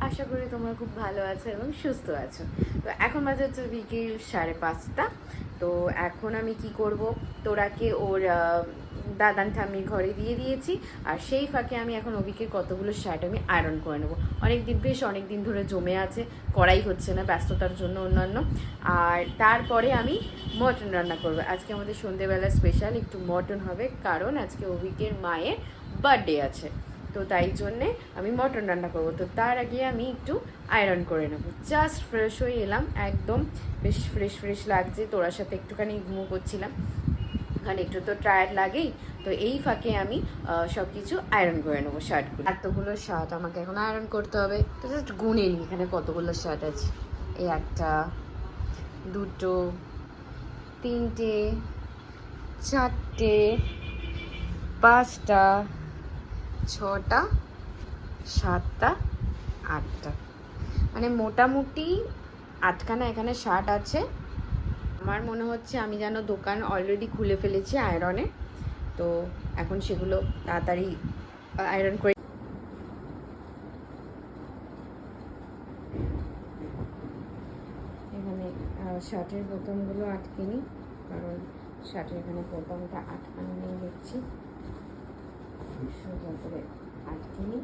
আশা করি তোমরা খুব ভালো আছো এবং সুস্থ আছো। তো এখন বাজে হচ্ছে বিকেল 5:30। তো এখন আমি কি করব, তোরাকে ওর দাদান ঠাম্মির ঘরে দিয়ে দিয়েছি। আর সেই ফাঁকে আমি এখন অবিকের কতগুলো শার্ট আমি আয়রন করে নেবো। অনেক দিন ধরে জমে আছে, করাই হচ্ছে না ব্যস্ততার জন্য অন্যান্য। আর তারপরে আমি মটন রান্না করবো। আজকে আমাদের সন্ধেবেলা স্পেশাল একটু মটন হবে, কারণ আজকে অবিকের মায়ের বার্থডে আছে। তো তাই জন্যে আমি মটন রান্না করবো। তো তার আগে আমি একটু আয়রন করে নেবো। জাস্ট ফ্রেশ হয়ে এলাম, একদম বেশ ফ্রেশ লাগছে। তোরার সাথে একটুখানি ঘুমো করছিলাম, কারণ একটু তো টায়ার্ড লাগেই। তো এই ফাঁকে আমি সব কিছু আয়রন করে নেবো শার্টগুলো। এতগুলো শার্ট আমাকে এখন আয়রন করতে হবে। তো জাস্ট গুনে নিই এখানে কতগুলো শার্ট আছে। এই একটা, দুটো, তিনটে, চারটে, পাঁচটা, ছটা, সাতটা, আটটা, মানে মোটামুটি আটখানা এখানে শার্ট আছে। আমার মনে হচ্ছে আমি যেন দোকান অলরেডি খুলে ফেলেছি আয়রনে। তো এখন সেগুলো তাড়াতাড়ি আয়রন করে এখানে শার্টের বোতামগুলো আটকে নিই, কারণ শার্টের এখানে বোতামটা আটকানো নিয়ে দেখছি, সোজা করে আটকে নিই।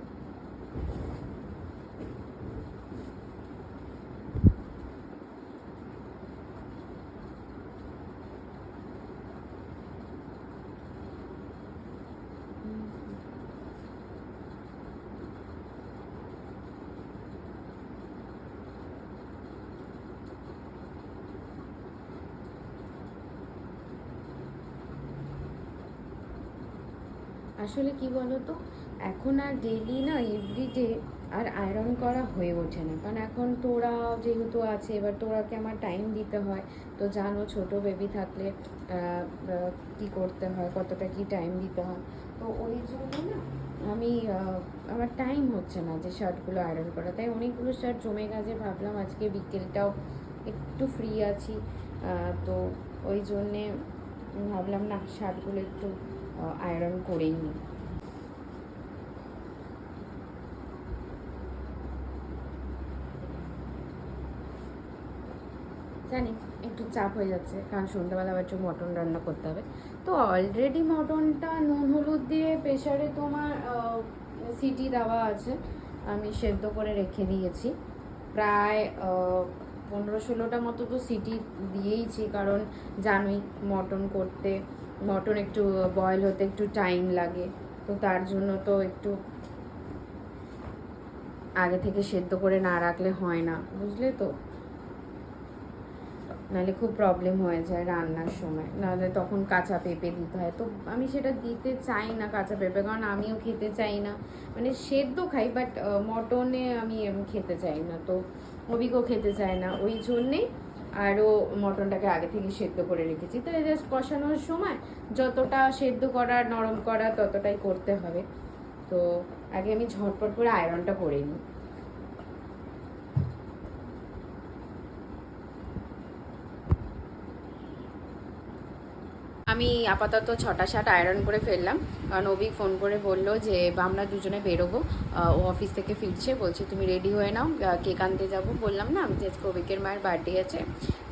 আসলে কি বলতো, এখন আর ডেইলি না, এভরিডে আর আয়রন করা হয়ে ওঠে না, কারণ এখন তোরা যেহেতু আছে, এবার তোরাকে আমার টাইম দিতে হয়। তো জানো, ছোট বেবি থাকলে কি করতে হয়, কতটা কি টাইম দিতে হয়। তো ওই জন্য না আমি আমার টাইম হচ্ছে না যে শার্টগুলো আয়রন করা। তাই অনেকগুলো শার্ট জমে গেছে, ভাবলাম আজকে বিকেলটাও একটু ফ্রি আছি। তো ওই জন্যে ভাবলাম না, শার্টগুলো একটু আয়রন করেই নিই। জানি একটু চাপ হয়ে যাচ্ছে, কারণ সন্ধ্যাবেলা আবার একটু মটন রান্না করতে হবে। তো অলরেডি মটনটা নুন হলুদ দিয়ে প্রেশারে তোমার সিটি দেওয়া আছে, আমি সেদ্ধ করে রেখে দিয়েছি। প্রায় 15-16টা মতো তো সিটি দিয়েইছি, কারণ জানোই মটন করতে, মটন একটু বয়েল হতে একটু টাইম লাগে। তো তার জন্য তো একটু আগে থেকে সেদ্ধ করে না রাখলে হয় না, বুঝলে তো, নাহলে খুব প্রবলেম হয়ে যায় রান্নার সময়। নাহলে তখন কাঁচা পেঁপে দিতে হয়, তো আমি সেটা দিতে চাই না কাঁচা পেঁপে, কারণ আমিও খেতে চাই না। মানে সেদ্ধ খাই, বাট মটনে আমি খেতে চাই না, তো অভিজ্ঞ খেতে চায় না, ওই জন্যেই আরও মটনটাকে আগে থেকে সেদ্ধ করে রেখেছি। তো জাস্ট কষানোর সময় যতটা সেদ্ধ করা, নরম করা ততটাই করতে হবে। তো আগে আমি ঝটপট করে আয়রনটা করে নিই। আমি আপাতত 6টা শার্ট আয়রন করে ফেললাম, কারণ অভিক ফোন করে বললো যে আমরা দুজনে বেরোবো। ও অফিস থেকে ফিরছে, বলছে তুমি রেডি হয়ে নাও, কেক আনতে যাবো। বললাম না যে আজকে অভিকের মায়ের বার্থডে আছে।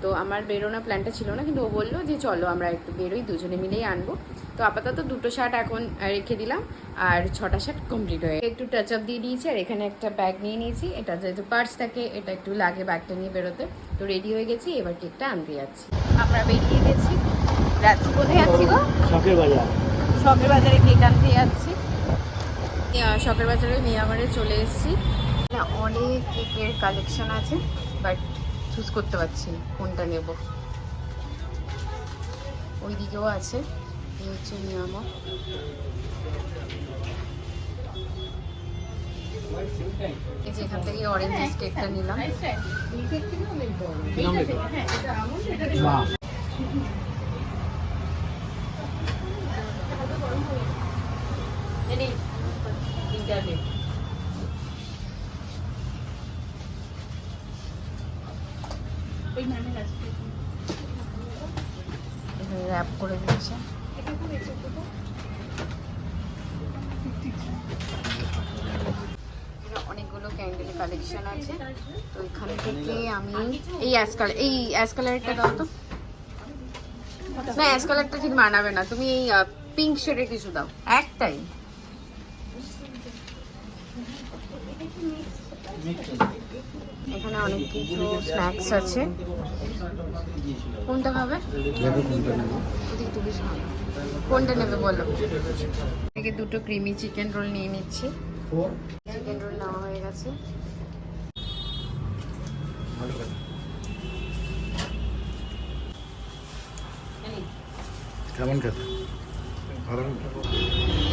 তো আমার বেরোনোর প্ল্যানটা ছিল না, কিন্তু ও বললো যে চলো আমরা একটু বেরোই, দুজনে মিলেই আনবো। তো আপাতত 2টো শার্ট এখন রেখে দিলাম, আর 6টা শার্ট কমপ্লিট হয়ে একটু টাচ আপ দিয়ে দিয়েছি। আর এখানে একটা ব্যাগ নিয়ে নিয়েছি, এটা যেহেতু পার্স থাকে, এটা একটু লাগে ব্যাগটা নিয়ে বেরোতে। তো রেডি হয়ে গেছি, এবার কেকটা আনতে যাচ্ছি। আমরা বেরিয়ে গেছি, যাচ্ছি, কোথায় যাচ্ছি গো? শখের বাজার। শখের বাজারে কেক আনতে যাচ্ছি। শখের বাজারে মিয়ামারে চলে এসেছি। অনেক কেকের কালেকশন আছে, বাট চুজ করতে পারছি না কোনটা নেব। ওই দিকেও আছে, এই হচ্ছে মিয়ামর। এই যে এখান থেকে অরেঞ্জ কেকটা নিলাম। র্যাপ করে দিয়েছে। অনেকগুলো স্যান্ডেল কালেকশন আছে। তো এখান থেকে আমি এই অ্যাশ কালারটা দাও তো। না, অ্যাশ কালারটা ঠিক মানাবে না, তুমি এই পিঙ্ক শেডের কিছু দাও একটাই। এখানে অনেক কিছু স্ন্যাক্স আছে। কোনটা খাবে? কোনটা নেবে বলো। থেকে দুটো ক্রিমি চিকেন রোল নিয়ে নিচ্ছি। চিকেন রোল নেওয়া হয়ে গেছে। কেমন খেতে?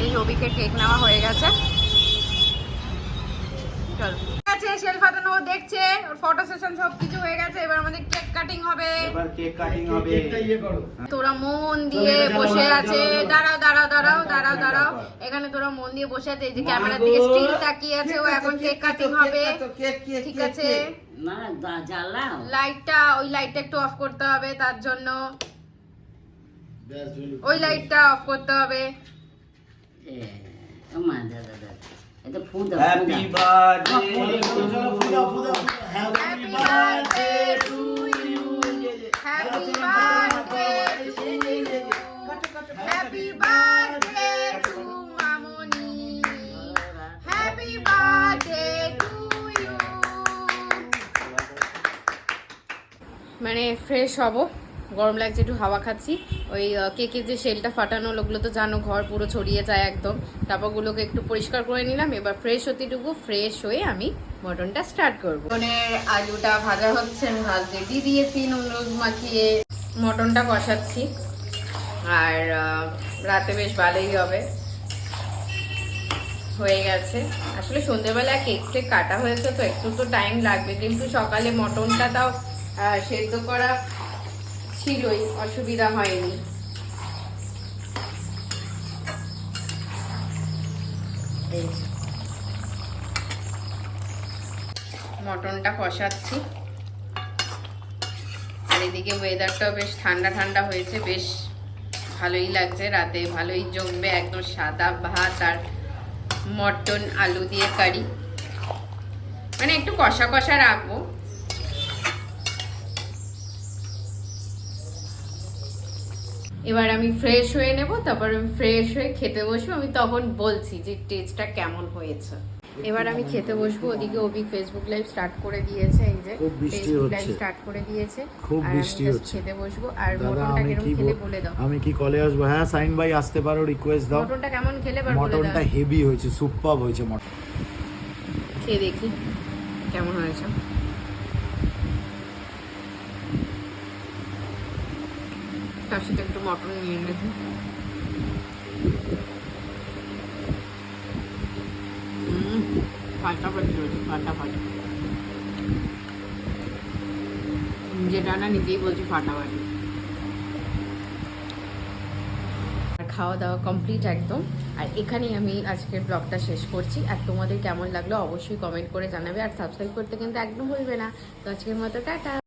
এই রবিকে কেক নেওয়া হয়ে গেছে। চল সেল ফাটানো দেখছে, ওর ফটো সেশন সব কিছু হয়ে গেছে। এবার আমাদের কেক কাটিং হবে। এবার কেক কাটিং হবে। তোরা মন দিয়ে বসে আছে। দাঁড়াও দাঁড়াও দাঁড়াও দাঁড়াও দাঁড়াও। এখানে তোরা মন দিয়ে বসে আছে, এই যে ক্যামেরার দিকে স্টিল তাকিয়ে আছে। ও এখন কেক কাটিং হবে, ঠিক আছে? না জ্বালাও লাইটটা, ওই লাইটটা একটু অফ করতে হবে, তার জন্য ওই লাইটটা অফ করতে হবে। মা দাদা দাদা এটা ফুল দাও। Happy birthday happy birthday to you, happy birthday to you, happy birthday to Mamoni, happy birthday to you. মানে ফ্রেশ হব, গরম লাগছে, একটু হাওয়া খাচ্ছি। ওই কেকের যে শেলটা ফাটানো, ওগুলো তো জানো ঘর পুরো ছড়িয়ে যায় একদম। তারপরগুলোকে একটু পরিষ্কার করে নিলাম। এবার ফ্রেশ হতেটুকু ফ্রেশ হয়ে আমি মটনটা স্টার্ট করবো। মটনের আলুটা ভাজা হচ্ছে, আমি ভাজতে দিয়ে দিয়েছি নুন মাখিয়ে। মটনটা কষাচ্ছি, আর রাতে বেশ ভালোই হবে। হয়ে গেছে। আসলে সন্ধ্যেবেলা কেক টেক কাটা হয়েছে, তো একটু তো টাইম লাগবে, কিন্তু সকালে মটনটা তাও সেদ্ধ করা ছিলই, অসুবিধা হয়নি। মটনটা কষাচ্ছি, আর এদিকে ওয়েদারটাও বেশ ঠান্ডা ঠান্ডা হয়েছে, বেশ ভালোই লাগছে। রাতে ভালোই জমবে একদম সাদা ভাত আর মটন আলু দিয়ে কারি। মানে একটু কষা কষা রাখবো। এবার আমি ফ্রেশ হয়ে নেব, তারপর আমি ফ্রেশ হয়ে খেতে বসবো। আমি তখন বলছি যে টেস্টটা কেমন হয়েছে। এবার আমি খেতে বসবো। ওদিকে অভিক ফেসবুক লাইভ স্টার্ট করে দিয়েছে, এই যে ফেসবুক লাইভ স্টার্ট করে দিয়েছে। খুব বৃষ্টি হচ্ছে। খেতে বসবো। আর মটনটা কেমন খেলে বলে দাও। আমি কি কলে আসবো? হ্যাঁ সাইন ভাই আসতে পারো, রিকোয়েস্ট দাও। মটনটা কেমন খেলে বলে দাও। মটনটা হেভি হয়েছে, সুপারব হয়েছে মটন। খেয়ে দেখি কেমন হয়েছে। তার সাথে একটু মটন নিয়ে নেবো। ফাটাফাটি রয়েছে, ফাটাফাটি। যেটা না নিজেই বলছি ফাটাফাটি। খাওয়া দাওয়া কমপ্লিট একদম। আর এখানেই আমি আজকের ব্লগটা শেষ করছি। আর তোমাদের কেমন লাগলো অবশ্যই কমেন্ট করে জানাবে, আর সাবস্ক্রাইব করতে কিন্তু একদম ভুলবে না। তো আজকের মতো টাটা।